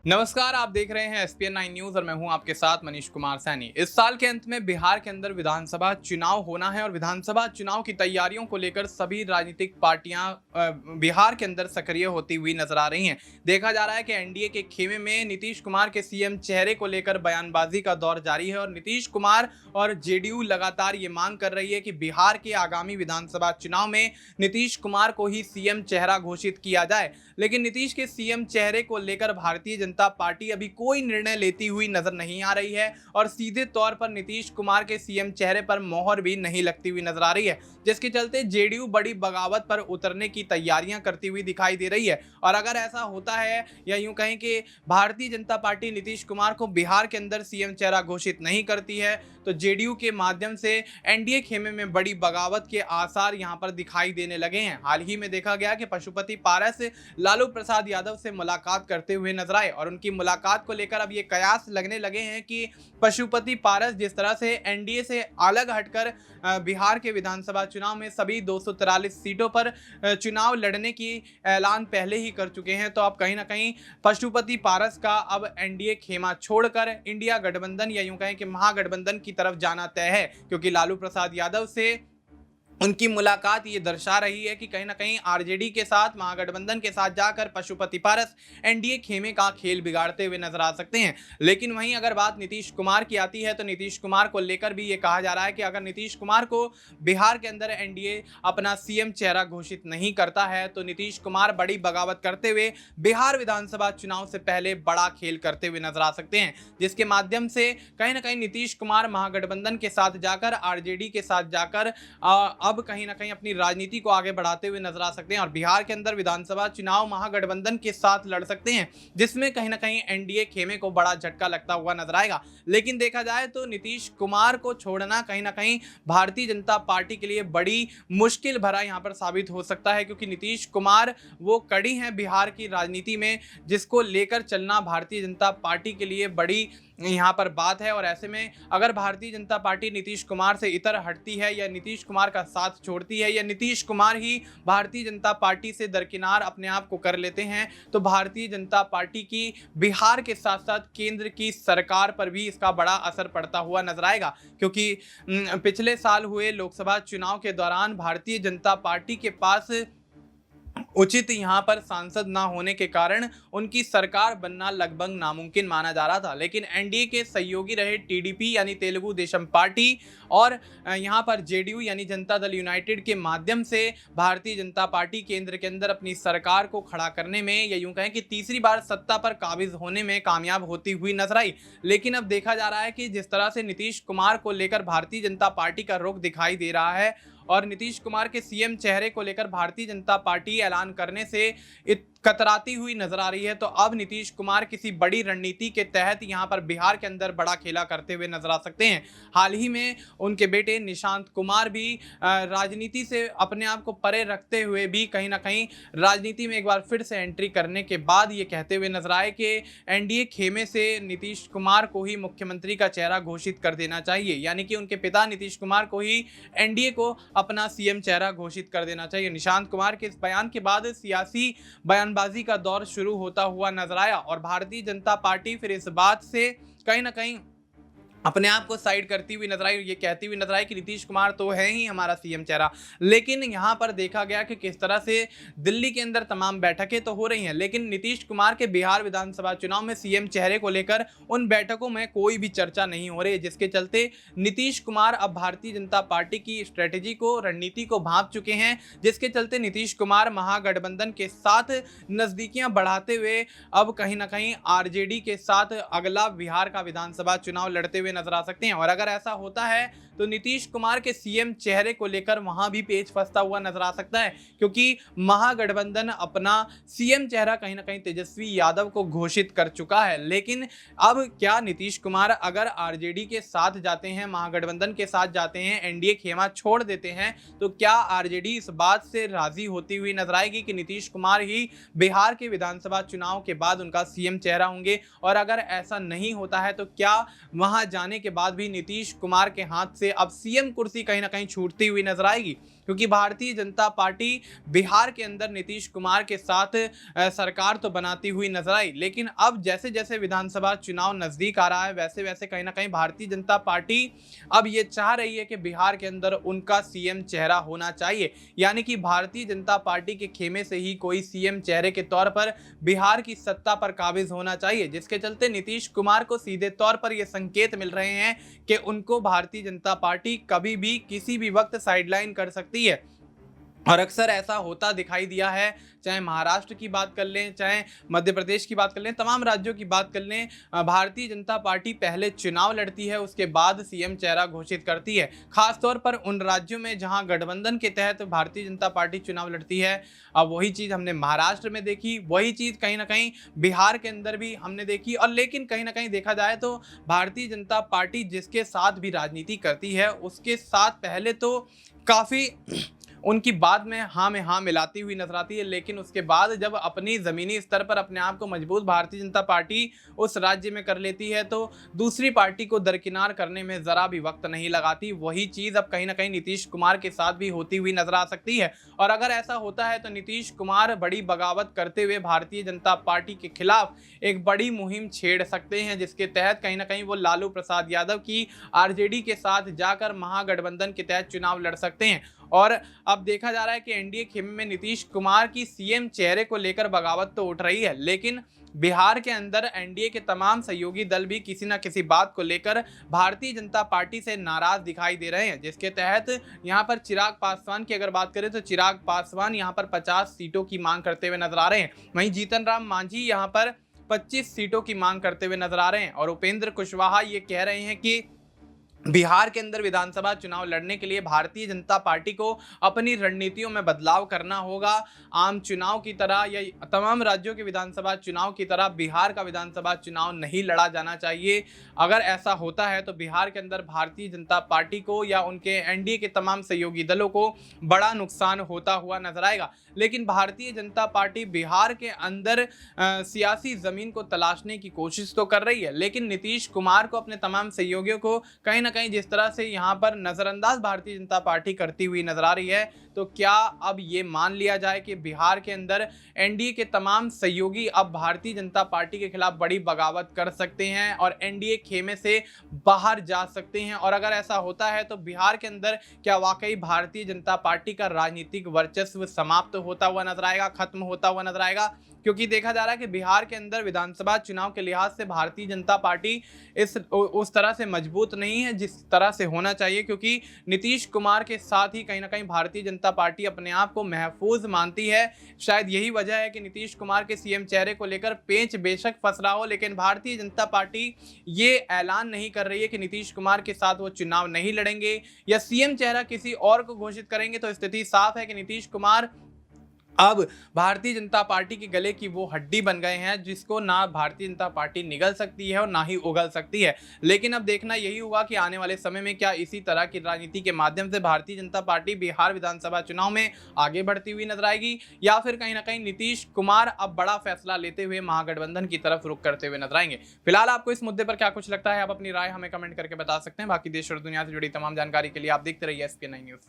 नमस्कार, आप देख रहे हैं एसपीएन 9 न्यूज और मैं हूं आपके साथ मनीष कुमार सैनी। इस साल के अंत में बिहार के अंदर विधानसभा चुनाव होना है और विधानसभा चुनाव की तैयारियों को लेकर सभी राजनीतिक पार्टियां बिहार के अंदर सक्रिय होती हुई नजर आ रही हैं। देखा जा रहा है कि एनडीए के खेमे में नीतीश कुमार के सीएम चेहरे को लेकर बयानबाजी का दौर जारी है और नीतीश कुमार और जेडीयू लगातार ये मांग कर रही है कि बिहार के आगामी विधानसभा चुनाव में नीतीश कुमार को ही सीएम चेहरा घोषित किया जाए। लेकिन नीतीश के सीएम चेहरे को लेकर भारतीय जनता पार्टी अभी कोई निर्णय लेती हुई नजर नहीं आ रही है और सीधे तौर पर नीतीश कुमार के सीएम चेहरे पर मोहर भी नहीं लगती हुई नजर आ रही है, जिसके चलते जेडीयू बड़ी बगावत पर उतरने की तैयारियां करती हुई दिखाई दे रही है। और अगर ऐसा होता है या यूं कहें कि भारतीय जनता पार्टी नीतीश कुमार को बिहार के अंदर सीएम चेहरा घोषित नहीं करती है तो जेडीयू के माध्यम से एनडीए खेमे में बड़ी बगावत के आसार यहां पर दिखाई देने लगे हैं। हाल ही में देखा गया कि पशुपति पारस लालू प्रसाद यादव से मुलाकात करते हुए नजर आए और उनकी मुलाकात को लेकर अब ये कयास लगने लगे हैं कि पशुपति पारस जिस तरह से एनडीए से अलग हटकर बिहार के विधानसभा चुनाव में सभी 243 सीटों पर चुनाव लड़ने की ऐलान पहले ही कर चुके हैं, तो अब कहीं ना कहीं पशुपति पारस का अब एनडीए खेमा छोड़कर इंडिया गठबंधन या यूं कहें कि महागठबंधन की तरफ जाना तय है, क्योंकि लालू प्रसाद यादव से उनकी मुलाकात ये दर्शा रही है कि कहीं ना कहीं आरजेडी के साथ महागठबंधन के साथ जाकर पशुपति पारस एनडीए खेमे का खेल बिगाड़ते हुए नजर आ सकते हैं। लेकिन वहीं अगर बात नीतीश कुमार की आती है तो नीतीश कुमार को लेकर भी ये कहा जा रहा है कि अगर नीतीश कुमार को बिहार के अंदर एनडीए अपना सीएम चेहरा घोषित नहीं करता है तो नीतीश कुमार बड़ी बगावत करते हुए बिहार विधानसभा चुनाव से पहले बड़ा खेल करते हुए नजर आ सकते हैं, जिसके माध्यम से कहीं ना कहीं नीतीश कुमार महागठबंधन के साथ जाकर आरजेडी के साथ जाकर अब कहीं ना कहीं अपनी राजनीति को आगे बढ़ाते हुए नजर आ सकते हैं और बिहार के अंदर विधानसभा चुनाव महागठबंधन के साथ लड़ सकते हैं, जिसमें कहीं ना कहीं एनडीए खेमे को बड़ा झटका लगता हुआ नजर आएगा। लेकिन देखा जाए तो नीतीश कुमार को छोड़ना कहीं ना कहीं भारतीय जनता पार्टी के लिए बड़ी मुश्किल भरा यहां पर साबित हो सकता है, क्योंकि नीतीश कुमार वो कड़ी हैं बिहार की राजनीति में जिसको लेकर चलना भारतीय जनता पार्टी के लिए बड़ी यहाँ पर बात है। और ऐसे में अगर भारतीय जनता पार्टी नीतीश कुमार से इतर हटती है या नीतीश कुमार का साथ छोड़ती है या नीतीश कुमार ही भारतीय जनता पार्टी से दरकिनार अपने आप को कर लेते हैं तो भारतीय जनता पार्टी की बिहार के साथ साथ केंद्र की सरकार पर भी इसका बड़ा असर पड़ता हुआ नजर आएगा, क्योंकि पिछले साल हुए लोकसभा चुनाव के दौरान भारतीय जनता पार्टी के पास उचित यहां पर सांसद ना होने के कारण उनकी सरकार बनना लगभग नामुमकिन माना जा रहा था। लेकिन एनडीए के सहयोगी रहे टीडीपी यानी तेलुगु देशम पार्टी और यहां पर जेडीयू यानी जनता दल यूनाइटेड के माध्यम से भारतीय जनता पार्टी केंद्र के अंदर अपनी सरकार को खड़ा करने में या यूं कहें कि तीसरी बार सत्ता पर काबिज होने में कामयाब होती हुई नजर आई। लेकिन अब देखा जा रहा है कि जिस तरह से नीतीश कुमार को लेकर भारतीय जनता पार्टी का रुख दिखाई दे रहा है और नीतीश कुमार के सीएम चेहरे को लेकर भारतीय जनता पार्टी ऐलान करने से कतराती हुई नजर आ रही है, तो अब नीतीश कुमार किसी बड़ी रणनीति के तहत यहां पर बिहार के अंदर बड़ा खेला करते हुए नजर आ सकते हैं। हाल ही में उनके बेटे निशांत कुमार भी राजनीति से अपने आप को परे रखते हुए भी कहीं ना कहीं राजनीति में एक बार फिर से एंट्री करने के बाद ये कहते हुए नजर आए कि एनडीए खेमे से नीतीश कुमार को ही मुख्यमंत्री का चेहरा घोषित कर देना चाहिए, यानी कि उनके पिता नीतीश कुमार को ही एनडीए को अपना सीएम चेहरा घोषित कर देना चाहिए। निशांत कुमार के इस बयान के बाद सियासी बयानबाजी का दौर शुरू होता हुआ नजर आया और भारतीय जनता पार्टी फिर इस बात से कहीं ना कहीं अपने आप को साइड करती हुई नजर आई, ये कहती हुई नजर आई कि नीतीश कुमार तो है ही हमारा सीएम चेहरा। लेकिन यहां पर देखा गया कि किस तरह से दिल्ली के अंदर तमाम बैठकें तो हो रही हैं, लेकिन नीतीश कुमार के बिहार विधानसभा चुनाव में सीएम चेहरे को लेकर उन बैठकों में कोई भी चर्चा नहीं हो रही, जिसके चलते नीतीश कुमार अब भारतीय जनता पार्टी की स्ट्रेटेजी को रणनीति को भांप चुके हैं, जिसके चलते नीतीश कुमार महागठबंधन के साथ नजदीकियां बढ़ाते हुए अब कहीं ना कहीं आरजेडी के साथ अगला बिहार का विधानसभा चुनाव लड़ते हुए नजर आ सकते हैं। और अगर ऐसा होता है तो नीतीश कुमार के सीएम चेहरे को लेकर वहां भी पेच फंसता हुआ नजर आ सकता है, क्योंकि महागठबंधन अपना सीएम चेहरा कहीं ना कहीं तेजस्वी यादव को घोषित कर चुका है। लेकिन अब क्या नीतीश कुमार अगर आरजेडी के साथ जाते हैं, महागठबंधन के साथ जाते हैं, एनडीए खेमा छोड़ देते हैं, तो क्या आरजेडी इस बात से राजी होती हुई नजर आएगी कि नीतीश कुमार ही बिहार के विधानसभा चुनाव के बाद उनका सीएम चेहरा होंगे? और अगर ऐसा नहीं होता है तो क्या वहां जाने के बाद भी नीतीश कुमार के हाथ से अब सीएम कुर्सी कहीं ना कहीं छूटती हुई नजर आएगी, क्योंकि भारतीय जनता पार्टी बिहार के अंदर नीतीश कुमार के साथ सरकार तो बनाती हुई नजर आई, लेकिन अब जैसे जैसे विधानसभा चुनाव नजदीक आ रहा है वैसे वैसे कहीं ना कहीं भारतीय जनता पार्टी अब ये चाह रही है कि बिहार के अंदर उनका सीएम चेहरा होना चाहिए, यानी कि भारतीय जनता पार्टी के खेमे से ही कोई सीएम चेहरे के तौर पर बिहार की सत्ता पर काबिज होना चाहिए, जिसके चलते नीतीश कुमार को सीधे तौर पर यह संकेत मिल रहे हैं कि उनको भारतीय जनता पार्टी कभी भी किसी भी वक्त साइडलाइन कर सकती है। और अक्सर ऐसा होता दिखाई दिया है, चाहे महाराष्ट्र की बात कर लें, चाहे मध्य प्रदेश की बात कर लें, तमाम राज्यों की बात कर लें, भारतीय जनता पार्टी पहले चुनाव लड़ती है, उसके बाद सीएम चेहरा घोषित करती है। खासतौर पर उन राज्यों में जहां गठबंधन के तहत भारतीय जनता पार्टी चुनाव लड़ती है। अब वही चीज़ हमने महाराष्ट्र में देखी, वही चीज़ कहीं ना कहीं बिहार के अंदर भी हमने देखी। और लेकिन कहीं ना कहीं देखा जाए तो भारतीय जनता पार्टी जिसके साथ भी राजनीति करती है उसके साथ पहले तो काफ़ी उनकी बात में हाँ मिलाती हुई नजर आती है, लेकिन उसके बाद जब अपनी ज़मीनी स्तर पर अपने आप को मजबूत भारतीय जनता पार्टी उस राज्य में कर लेती है तो दूसरी पार्टी को दरकिनार करने में ज़रा भी वक्त नहीं लगाती। वही चीज़ अब कहीं ना कहीं नीतीश कुमार के साथ भी होती हुई नजर आ सकती है। और अगर ऐसा होता है तो नीतीश कुमार बड़ी बगावत करते हुए भारतीय जनता पार्टी के खिलाफ एक बड़ी मुहिम छेड़ सकते हैं, जिसके तहत कहीं ना कहीं वो लालू प्रसाद यादव की आरजेडी के साथ जाकर महागठबंधन के तहत चुनाव लड़ सकते हैं। और अब देखा जा रहा है कि एनडीए खेमे में नीतीश कुमार की सीएम चेहरे को लेकर बगावत तो उठ रही है, लेकिन बिहार के अंदर एनडीए के तमाम सहयोगी दल भी किसी न किसी बात को लेकर भारतीय जनता पार्टी से नाराज दिखाई दे रहे हैं, जिसके तहत यहां पर चिराग पासवान की अगर बात करें तो चिराग पासवान यहां पर 50 सीटों की मांग करते हुए नजर आ रहे हैं। वहीं जीतन राम मांझी यहां पर 25 सीटों की मांग करते हुए नजर आ रहे हैं। और उपेंद्र कुशवाहा ये कह रहे हैं कि बिहार के अंदर विधानसभा चुनाव लड़ने के लिए भारतीय जनता पार्टी को अपनी रणनीतियों में बदलाव करना होगा। आम चुनाव की तरह या तमाम राज्यों के विधानसभा चुनाव की तरह बिहार का विधानसभा चुनाव नहीं लड़ा जाना चाहिए। अगर ऐसा होता है तो बिहार के अंदर भारतीय जनता पार्टी को या उनके एनडीए के तमाम सहयोगी दलों को बड़ा नुकसान होता हुआ नजर आएगा। लेकिन भारतीय जनता पार्टी बिहार के अंदर सियासी जमीन को तलाशने की कोशिश तो कर रही है, लेकिन नीतीश कुमार को अपने तमाम सहयोगियों को कहीं ना कहीं जिस तरह से यहां पर नजरअंदाज भारतीय जनता पार्टी करती हुई नजर आ रही है, तो क्या अब ये मान लिया जाए कि बिहार के अंदर एनडीए के तमाम सहयोगी अब भारतीय जनता पार्टी के खिलाफ बड़ी बगावत कर सकते हैं और एनडीए खेमे से बाहर जा सकते हैं? और अगर ऐसा होता है तो बिहार के अंदर क्या वाकई भारतीय जनता पार्टी का राजनीतिक वर्चस्व समाप्त होता हुआ नजर आएगा, खत्म होता हुआ नजर आएगा? क्योंकि देखा जा रहा है कि बिहार के अंदर विधानसभा चुनाव के लिहाज से भारतीय जनता पार्टी उस तरह से मजबूत नहीं है जिस तरह से होना चाहिए, क्योंकि नीतीश कुमार के साथ ही कहीं ना कहीं भारतीय जनता पार्टी अपने आप को महफूज मानती है। शायद यही वजह है कि नीतीश कुमार के सीएम चेहरे को लेकर पेंच बेशक फंस रहा हो, लेकिन भारतीय जनता पार्टी ये ऐलान नहीं कर रही है कि नीतीश कुमार के साथ वो चुनाव नहीं लड़ेंगे या सीएम चेहरा किसी और को घोषित करेंगे। तो स्थिति साफ है कि नीतीश कुमार अब भारतीय जनता पार्टी के गले की वो हड्डी बन गए हैं जिसको ना भारतीय जनता पार्टी निगल सकती है और ना ही उगल सकती है। लेकिन अब देखना यही होगा कि आने वाले समय में क्या इसी तरह की राजनीति के माध्यम से भारतीय जनता पार्टी बिहार विधानसभा चुनाव में आगे बढ़ती हुई नजर आएगी, या फिर कहीं ना कहीं नीतीश कुमार अब बड़ा फैसला लेते हुए महागठबंधन की तरफ रुख करते हुए नजर आएंगे। फिलहाल आपको इस मुद्दे पर क्या कुछ लगता है, आप अपनी राय हमें कमेंट करके बता सकते हैं। बाकी देश और दुनिया से जुड़ी तमाम जानकारी के लिए आप देखते रहिए SPN9 न्यूज़।